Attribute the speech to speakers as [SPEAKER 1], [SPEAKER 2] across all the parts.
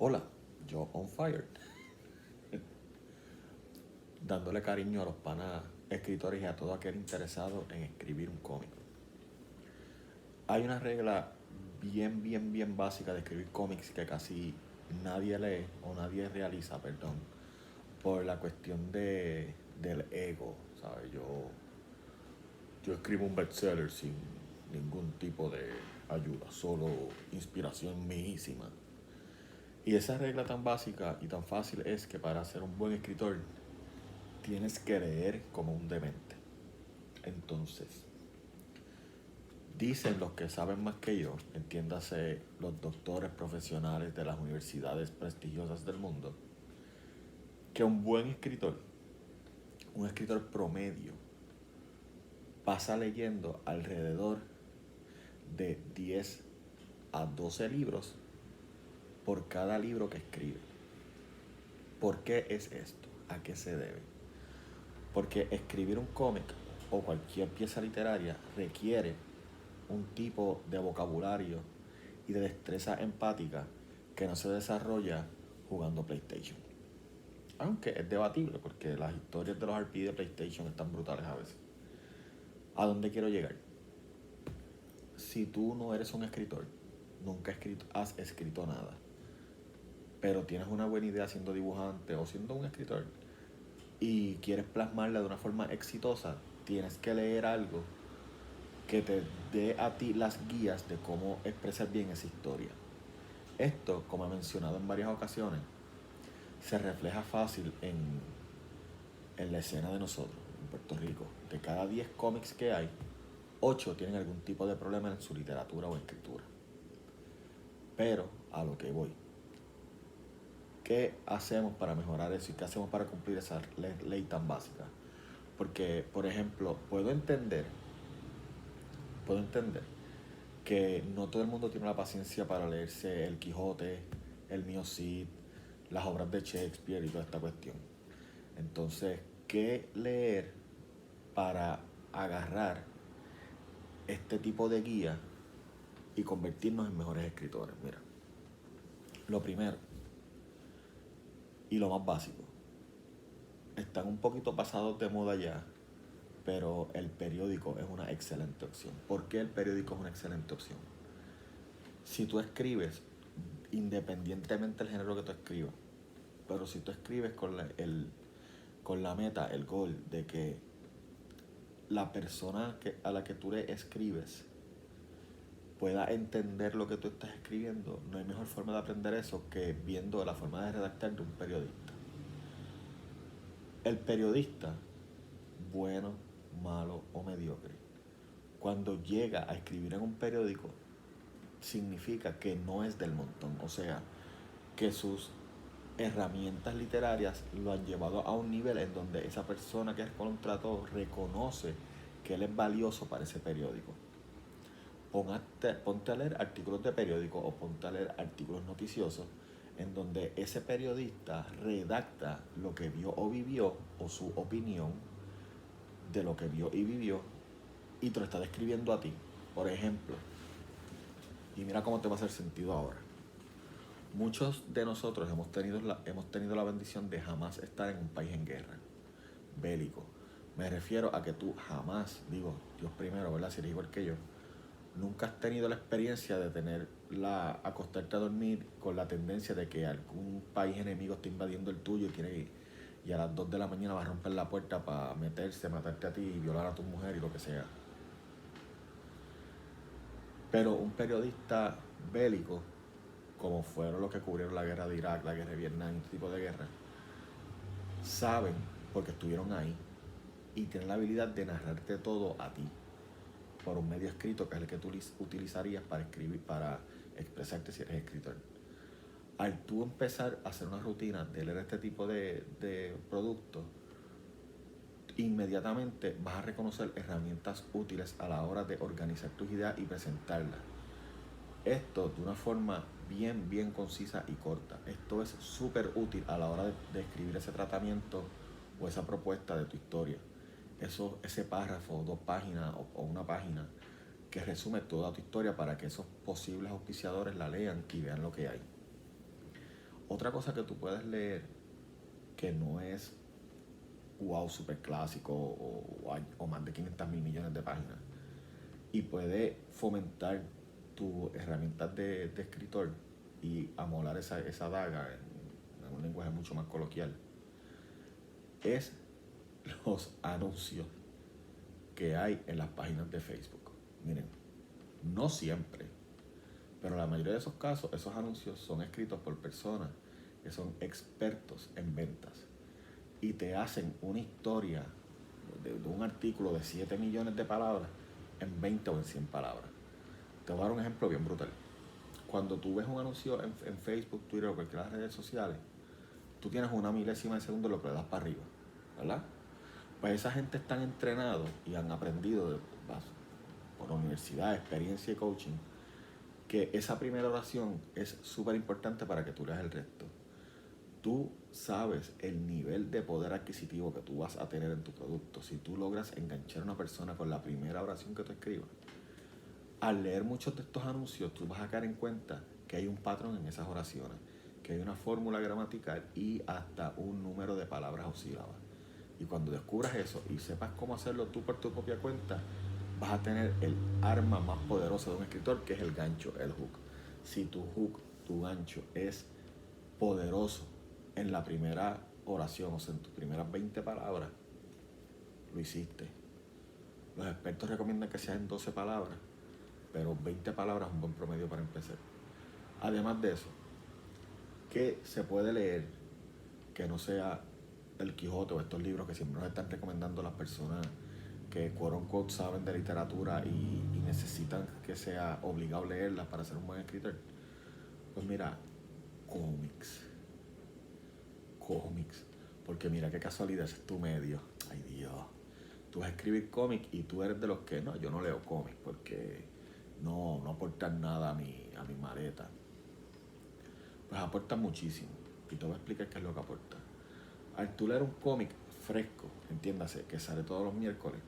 [SPEAKER 1] Hola, yo on fire, dándole cariño a los panas escritores y a todo aquel interesado en escribir un cómic. Hay una regla bien básica de escribir cómics que casi nadie lee o nadie realiza, perdón, por la cuestión del ego, ¿sabes? Yo escribo un bestseller sin ningún tipo de ayuda, solo inspiración mísima. Y esa regla tan básica y tan fácil es que para ser un buen escritor tienes que leer como un demente. Entonces, dicen los que saben más que yo, entiéndase los doctores profesionales de las universidades prestigiosas del mundo, que un escritor promedio, pasa leyendo alrededor de 10 a 12 libros por cada libro que escribe. ¿Por qué es esto? ¿A qué se debe? Porque escribir un cómic o cualquier pieza literaria requiere un tipo de vocabulario y de destreza empática que no se desarrolla jugando PlayStation. Aunque es debatible porque las historias de los RPG de PlayStation están brutales a veces. ¿A dónde quiero llegar? Si tú no eres un escritor, nunca has escrito nada, pero tienes una buena idea siendo dibujante o siendo un escritor y quieres plasmarla de una forma exitosa, tienes que leer algo que te dé a ti las guías de cómo expresar bien esa historia. Esto, como he mencionado en varias ocasiones, se refleja fácil en la escena de nosotros, en Puerto Rico. De cada 10 cómics que hay, 8 tienen algún tipo de problema en su literatura o escritura. Pero a lo que voy, ¿qué hacemos para mejorar eso y qué hacemos para cumplir esa ley tan básica? Porque, por ejemplo, puedo entender que no todo el mundo tiene la paciencia para leerse El Quijote, El Mío Cid, las obras de Shakespeare y toda esta cuestión. Entonces, ¿qué leer para agarrar este tipo de guía y convertirnos en mejores escritores? Mira, lo primero y lo más básico, están un poquito pasados de moda ya, pero el periódico es una excelente opción. ¿Por qué el periódico es una excelente opción? Si tú escribes, independientemente del género que tú escribas, pero si tú escribes con la meta, el goal de que la persona a la que tú le escribes pueda entender lo que tú estás escribiendo, no hay mejor forma de aprender eso que viendo la forma de redactar de un periodista. El periodista, bueno, malo o mediocre, cuando llega a escribir en un periódico, significa que no es del montón, o sea, que sus herramientas literarias lo han llevado a un nivel en donde esa persona que contrató reconoce que él es valioso para ese periódico. Ponte a leer artículos de periódico o ponte a leer artículos noticiosos en donde ese periodista redacta lo que vio o vivió o su opinión de lo que vio y vivió y te lo está describiendo a ti. Por ejemplo, y mira cómo te va a hacer sentido ahora. Muchos de nosotros hemos tenido la bendición de jamás estar en un país en guerra, bélico. Me refiero a que tú jamás, digo, Dios primero, ¿verdad? Si eres igual que yo, nunca has tenido la experiencia de acostarte a dormir con la tendencia de que algún país enemigo está invadiendo el tuyo y a las 2 de la mañana va a romper la puerta para meterse, matarte a ti y violar a tu mujer y lo que sea. Pero un periodista bélico, como fueron los que cubrieron la guerra de Irak, la guerra de Vietnam, este tipo de guerra, saben, porque estuvieron ahí, y tienen la habilidad de narrarte todo a ti, por un medio escrito que es el que tú utilizarías para escribir, para expresarte si eres escritor. Al tú empezar a hacer una rutina de leer este tipo de productos, inmediatamente vas a reconocer herramientas útiles a la hora de organizar tus ideas y presentarlas. Esto de una forma bien concisa y corta. Esto es súper útil a la hora de escribir ese tratamiento o esa propuesta de tu historia. Ese párrafo, 2 páginas o una página que resume toda tu historia para que esos posibles auspiciadores la lean y vean lo que hay. Otra cosa que tú puedes leer que no es wow, super clásico o más de 500.000 millones de páginas y puede fomentar tus herramientas de escritor y amolar esa daga en un lenguaje mucho más coloquial, es los anuncios que hay en las páginas de Facebook. Miren, no siempre, pero la mayoría de esos casos, esos anuncios son escritos por personas que son expertos en ventas y te hacen una historia de un artículo de 7 millones de palabras en 20 o en 100 palabras. Te voy a dar un ejemplo bien brutal. Cuando tú ves un anuncio en Facebook, Twitter o cualquiera de las redes sociales, tú tienes una milésima de segundo lo que le das para arriba, ¿verdad? Pues esa gente están entrenados y han aprendido por universidad, experiencia y coaching, que esa primera oración es súper importante para que tú leas el resto. Tú sabes el nivel de poder adquisitivo que tú vas a tener en tu producto si tú logras enganchar a una persona con la primera oración que tú escribas. Al leer muchos de estos anuncios, tú vas a caer en cuenta que hay un patrón en esas oraciones, que hay una fórmula gramatical y hasta un número de palabras o sílabas. Y cuando descubras eso y sepas cómo hacerlo tú por tu propia cuenta, vas a tener el arma más poderosa de un escritor, que es el gancho, el hook. Si tu hook, tu gancho es poderoso en la primera oración, o sea, en tus primeras 20 palabras, lo hiciste. Los expertos recomiendan que sea en 12 palabras, pero 20 palabras es un buen promedio para empezar. Además de eso, ¿qué se puede leer que no sea El Quijote o estos libros que siempre nos están recomendando las personas que quote unquote saben de literatura y necesitan que sea obligado leerlas para ser un buen escritor? Pues mira, cómics. Cómics. Porque mira qué casualidad, ese es tu medio. Ay Dios. Tú vas a escribir cómics y tú eres de los que no, yo no leo cómics porque no aportan nada a mi maleta. Pues aportan muchísimo. Y te voy a explicar qué es lo que aporta. Al tú leer un cómic fresco, entiéndase, que sale todos los miércoles,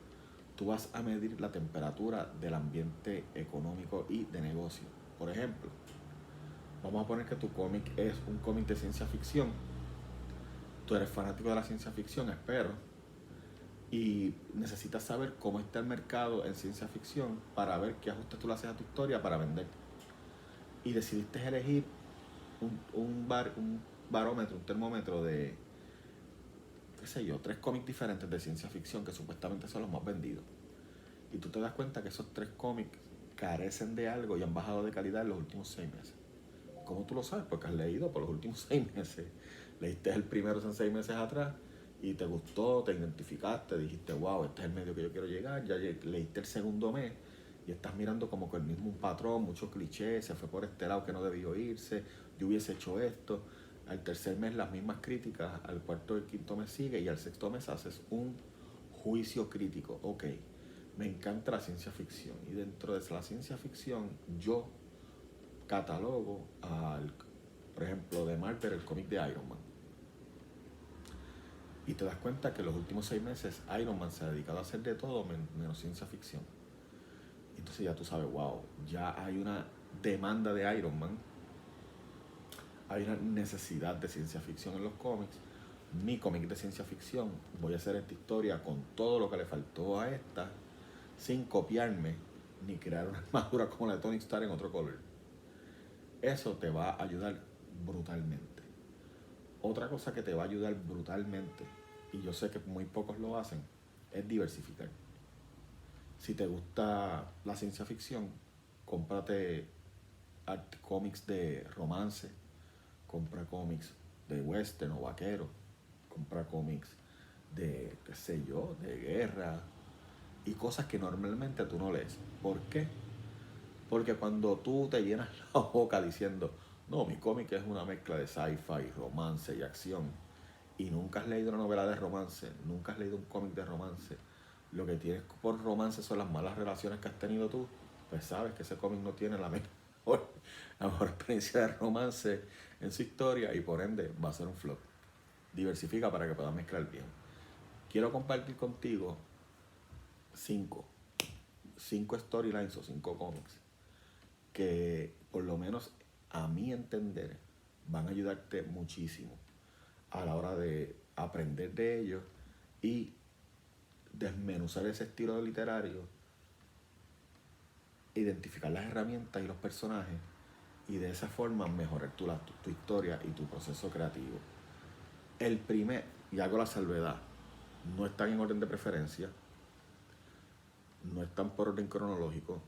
[SPEAKER 1] tú vas a medir la temperatura del ambiente económico y de negocio. Por ejemplo, vamos a poner que tu cómic es un cómic de ciencia ficción. Tú eres fanático de la ciencia ficción, espero, y necesitas saber cómo está el mercado en ciencia ficción para ver qué ajustes tú le haces a tu historia para vender. Y decidiste elegir un barómetro, un termómetro de, qué sé yo, 3 cómics diferentes de ciencia ficción que supuestamente son los más vendidos. Y tú te das cuenta que esos 3 cómics carecen de algo y han bajado de calidad en los últimos 6 meses. ¿Cómo tú lo sabes? Porque has leído por los últimos 6 meses. Leíste el primero hace 6 meses atrás y te gustó, te identificaste, dijiste, wow, este es el medio que yo quiero llegar. Ya leíste el segundo mes y estás mirando como que el mismo patrón, muchos clichés, se fue por este lado que no debió irse, yo hubiese hecho esto. Al tercer mes las mismas críticas, al cuarto y el quinto mes sigue y al sexto mes haces un juicio crítico. Ok, me encanta la ciencia ficción y dentro de la ciencia ficción yo catalogo por ejemplo, de Marvel, el cómic de Iron Man. Y te das cuenta que en los últimos 6 meses Iron Man se ha dedicado a hacer de todo menos ciencia ficción. Entonces ya tú sabes, wow, ya hay una demanda de Iron Man, hay una necesidad de ciencia ficción en los cómics. Mi cómic de ciencia ficción, voy a hacer esta historia con todo lo que le faltó a esta, sin copiarme ni crear una armadura como la de Tony Stark en otro color. Eso te va a ayudar brutalmente. Otra cosa que te va a ayudar brutalmente, y yo sé que muy pocos lo hacen, es diversificar. Si te gusta la ciencia ficción, cómprate cómics de romance, compra cómics de western o vaquero, compra cómics de, qué sé yo, de guerra y cosas que normalmente tú no lees. ¿Por qué? Porque cuando tú te llenas la boca diciendo, no, mi cómic es una mezcla de sci-fi, romance y acción, y nunca has leído una novela de romance, nunca has leído un cómic de romance, lo que tienes por romance son las malas relaciones que has tenido tú, pues sabes que ese cómic no tiene la mejor experiencia de romance en su historia y por ende va a ser un flop. Diversifica para que puedas mezclar bien. Quiero compartir contigo 5 storylines o 5 cómics que por lo menos a mi entender van a ayudarte muchísimo a la hora de aprender de ellos y desmenuzar ese estilo literario, identificar las herramientas y los personajes y de esa forma mejorar tu historia y tu proceso creativo. El primer, y hago la salvedad, no están en orden de preferencia, no están por orden cronológico,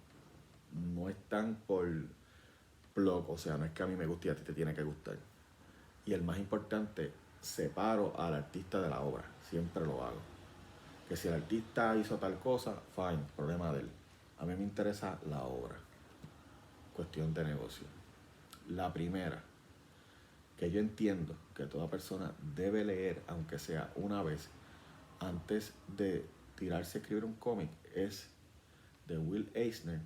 [SPEAKER 1] no están por blog, o sea, no es que a mí me guste y a ti te tiene que gustar. Y el más importante, separo al artista de la obra, siempre lo hago. Que si el artista hizo tal cosa, fine, problema de él. A mí me interesa la obra, cuestión de negocio. La primera, que yo entiendo que toda persona debe leer, aunque sea una vez, antes de tirarse a escribir un cómic, es de Will Eisner,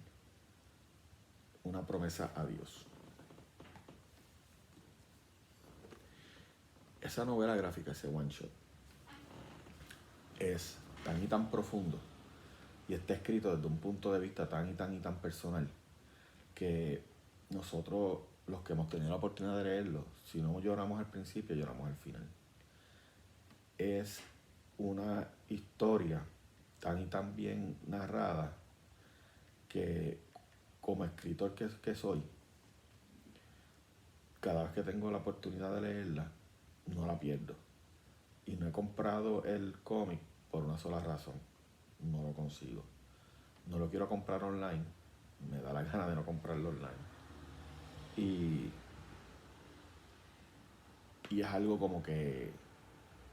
[SPEAKER 1] Una promesa a Dios. Esa novela gráfica, ese one shot, es tan y tan profundo y está escrito desde un punto de vista tan y tan personal que nosotros, los que hemos tenido la oportunidad de leerlo, si no lloramos al principio, lloramos al final. Es una historia tan y tan bien narrada que como escritor que soy, cada vez que tengo la oportunidad de leerla, no la pierdo. Y no he comprado el cómic por una sola razón, no lo consigo. No lo quiero comprar online, me da la gana de no comprarlo online. Y es algo como que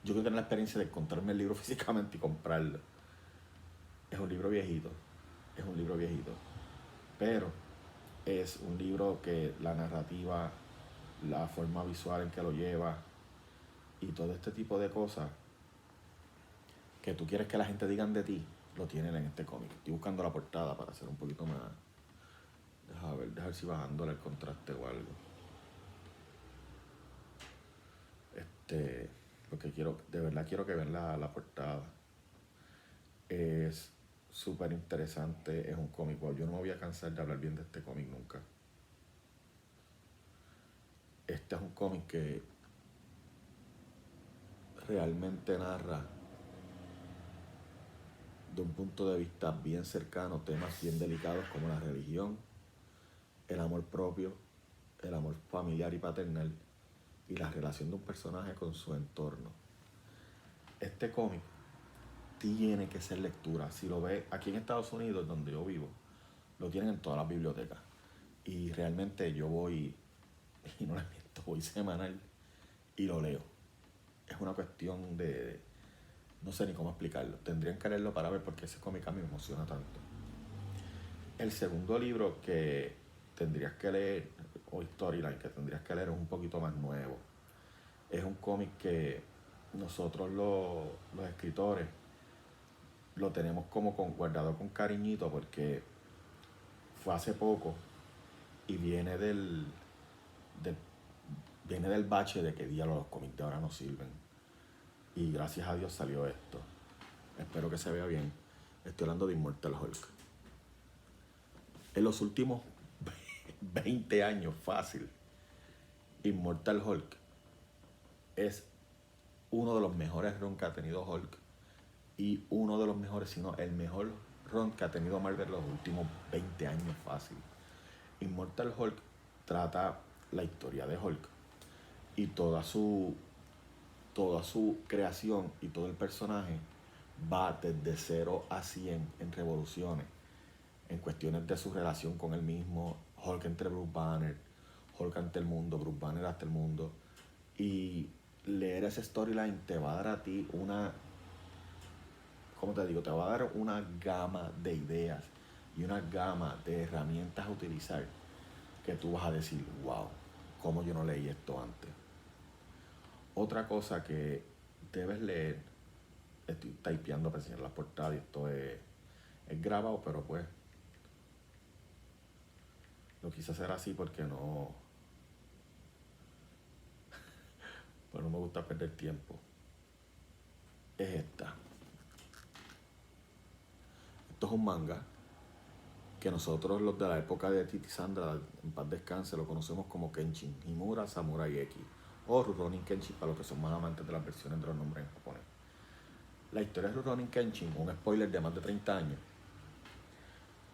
[SPEAKER 1] yo quiero tener la experiencia de encontrarme el libro físicamente y comprarlo. Es un libro viejito, pero es un libro que la narrativa, la forma visual en que lo lleva y todo este tipo de cosas que tú quieres que la gente digan de ti, lo tienen en este cómic. Estoy buscando la portada para hacer un poquito más. Deja ver si bajándole el contraste o algo. Porque de verdad quiero que vean la portada. Es súper interesante, es un cómic. Wow, yo no me voy a cansar de hablar bien de este cómic nunca. Este es un cómic que realmente narra de un punto de vista bien cercano temas bien delicados como la religión, el amor propio, el amor familiar y paternal y la relación de un personaje con su entorno. Este cómic tiene que ser lectura. Si lo ves aquí en Estados Unidos, donde yo vivo, lo tienen en todas las bibliotecas. Y realmente yo voy, y no les miento, voy semanal y lo leo. Es una cuestión de no sé ni cómo explicarlo. Tendrían que leerlo para ver porque ese cómic a mí me emociona tanto. El segundo libro que tendrías que leer, o Storyline, que tendrías que leer, es un poquito más nuevo. Es un cómic que nosotros los escritores lo tenemos como guardado con cariñito porque fue hace poco y viene del bache de que diablos los cómics de ahora no sirven. Y gracias a Dios salió esto. Espero que se vea bien. Estoy hablando de Immortal Hulk. En los últimos 20 años, fácil, Immortal Hulk es uno de los mejores runs que ha tenido Hulk y uno de los mejores, si no el mejor run que ha tenido Marvel los últimos 20 años fácil. Immortal Hulk trata la historia de Hulk y toda su creación y todo el personaje va desde 0 a 100 en revoluciones, en cuestiones de su relación con él mismo, Hulk entre Bruce Banner, Hulk ante el mundo, Bruce Banner hasta el mundo. Y leer ese storyline te va a dar a ti te va a dar una gama de ideas y una gama de herramientas a utilizar que tú vas a decir, wow, ¿cómo yo no leí esto antes? Otra cosa que debes leer, estoy typeando para enseñar las portadas y esto es grabado, pero pues lo quise hacer así porque pues no me gusta perder tiempo. Es esta. Esto es un manga que nosotros los de la época de Titi Sandra, en paz descanse, lo conocemos como Kenshin Himura Samurai X o Rurouni Kenshin para los que son más amantes de las versiones de los nombres en japonés. La historia de Rurouni Kenshin, un spoiler de más de 30 años,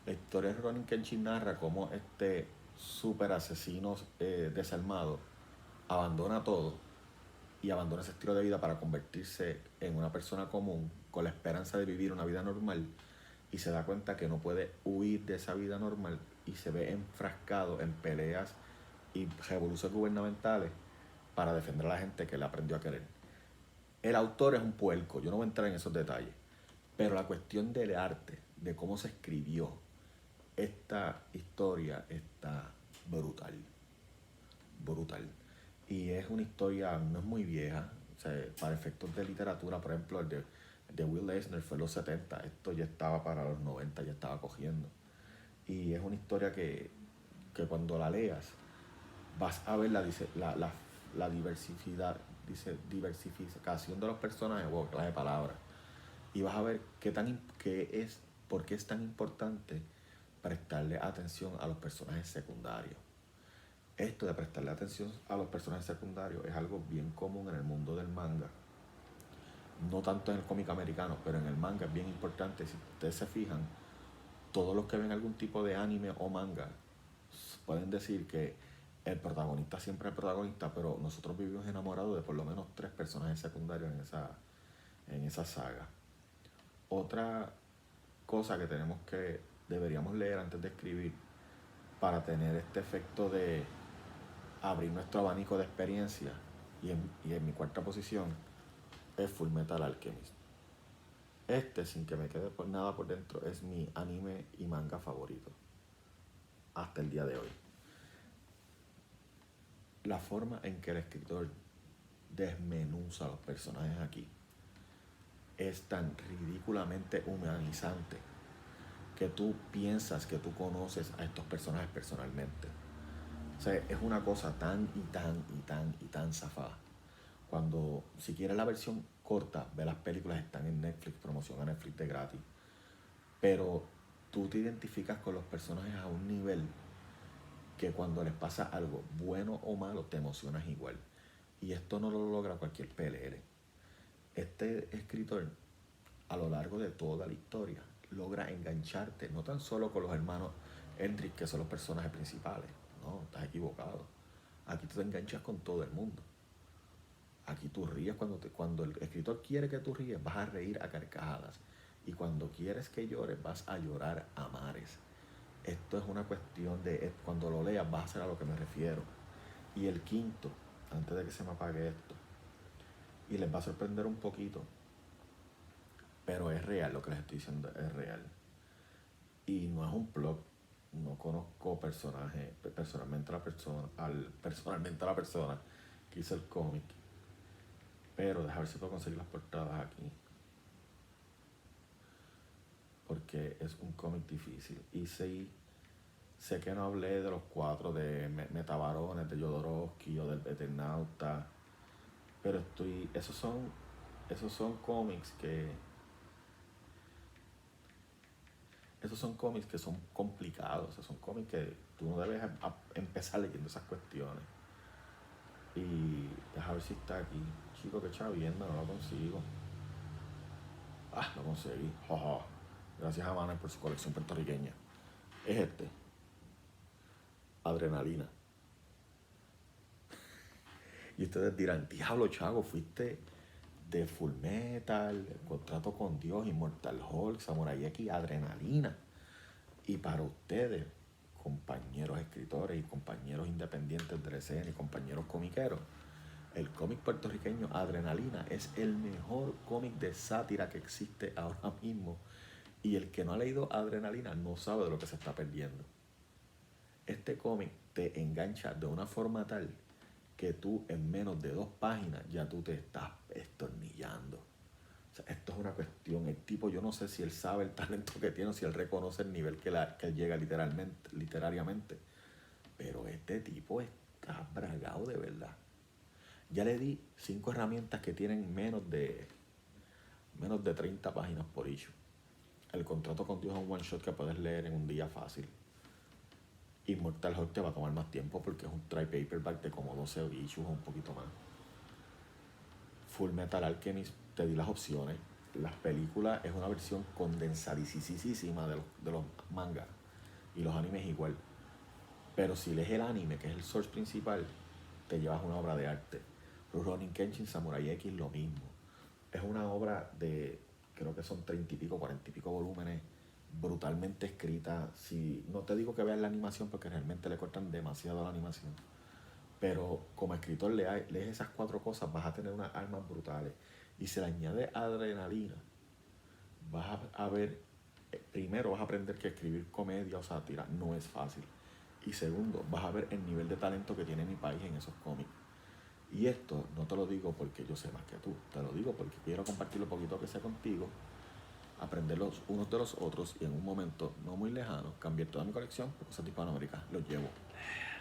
[SPEAKER 1] la historia de Rurouni Kenshin narra cómo este super asesino desalmado abandona todo y abandona ese estilo de vida para convertirse en una persona común con la esperanza de vivir una vida normal, y se da cuenta que no puede huir de esa vida normal y se ve enfrascado en peleas y revoluciones gubernamentales para defender a la gente que le aprendió a querer. El autor es un puerco, yo no voy a entrar en esos detalles, pero la cuestión del arte, de cómo se escribió esta historia, está brutal, brutal. Y es una historia, no es muy vieja, o sea, para efectos de literatura, por ejemplo, el de Will Eisner fue en los 70, esto ya estaba para los 90, ya estaba cogiendo. Y es una historia que cuando la leas vas a ver la diversidad, dice, diversificación de los personajes, wow, clase de palabras. Y vas a ver por qué es tan importante prestarle atención a los personajes secundarios. Esto de prestarle atención a los personajes secundarios es algo bien común en el mundo del manga. No tanto en el cómic americano, pero en el manga es bien importante. Si ustedes se fijan, todos los que ven algún tipo de anime o manga pueden decir que el protagonista siempre es el protagonista, pero nosotros vivimos enamorados de por lo menos 3 personajes secundarios en esa saga. Otra cosa que deberíamos leer antes de escribir para tener este efecto de abrir nuestro abanico de experiencia, y en mi cuarta posición es Fullmetal Alchemist. Sin que me quede por nada por dentro, es mi anime y manga favorito hasta el día de hoy. La forma en que el escritor desmenuza a los personajes aquí es tan ridículamente humanizante que tú piensas que tú conoces a estos personajes personalmente. O sea, es una cosa tan y tan zafada. Cuando, si quieres la versión corta, ve las películas, están en Netflix, promoción a Netflix de gratis. Pero tú te identificas con los personajes a un nivel que cuando les pasa algo bueno o malo te emocionas igual. Y esto no lo logra cualquier PLL. Este escritor, a lo largo de toda la historia, logra engancharte no tan solo con los hermanos Hendrix, que son los personajes principales. No, estás equivocado. Aquí tú te enganchas con todo el mundo. Aquí tú ríes cuando el escritor quiere que tú ríes, vas a reír a carcajadas. Y cuando quieres que llores, vas a llorar a mares. Esto es una cuestión de, cuando lo leas vas a saber a lo que me refiero. Y el quinto, antes de que se me apague esto, y les va a sorprender un poquito, pero es real, lo que les estoy diciendo es real. Y no es un plot. No conozco personalmente a la persona que hizo el cómic. Pero deja ver si puedo conseguir las portadas aquí. Porque es un cómic difícil. Y sí, sé que no hablé de los 4 de Metabarones, de Jodorowsky o del Eternauta. Pero esos son cómics que son complicados. Esos son cómics que tú no debes empezar leyendo esas cuestiones. Y deja ver si está aquí. Chico, que chavienda, no lo consigo. Lo conseguí. Jojo. Gracias a Manuel por su colección puertorriqueña. Es Adrenalina. Y ustedes dirán, diablo, Chago, fuiste de Full Metal, El Contrato con Dios, Immortal Hulk, Samurai X, Adrenalina. Y para ustedes, compañeros escritores y compañeros independientes de la escena y compañeros comiqueros, el cómic puertorriqueño Adrenalina es el mejor cómic de sátira que existe ahora mismo. Y el que no ha leído Adrenalina no sabe de lo que se está perdiendo. Este cómic te engancha de una forma tal que tú en menos de 2 páginas ya tú te estás estornillando. O sea, esto es una cuestión. El tipo, yo no sé si él sabe el talento que tiene o si él reconoce el nivel que él llega literariamente. Pero este tipo está bragado de verdad. Ya le di 5 herramientas que tienen menos de 30 páginas por issue. El contrato con Dios es un one shot que puedes leer en un día fácil. Immortal Hulk te va a tomar más tiempo porque es un try paperback de como 12 issues o un poquito más. Full Metal Alchemist, te di las opciones. Las películas es una versión condensadísima de los mangas. Y los animes igual. Pero si lees el anime, que es el source principal, te llevas una obra de arte. Rurouni Kenshin Samurai X, lo mismo. Es una obra de, creo que son 30 y pico, 40 y pico volúmenes, brutalmente escrita. Si, no te digo que veas la animación porque realmente le cortan demasiado a la animación. Pero como escritor lees esas 4 cosas, vas a tener unas armas brutales. Y si le añades adrenalina, vas a ver, primero vas a aprender que escribir comedia o sátira no es fácil. Y segundo, vas a ver el nivel de talento que tiene mi país en esos cómics. Y esto no te lo digo porque yo sé más que tú, te lo digo porque quiero compartir lo poquito que sé contigo, aprender los unos de los otros y en un momento no muy lejano cambiar toda mi colección por cosas de Hispanoamérica. Los llevo.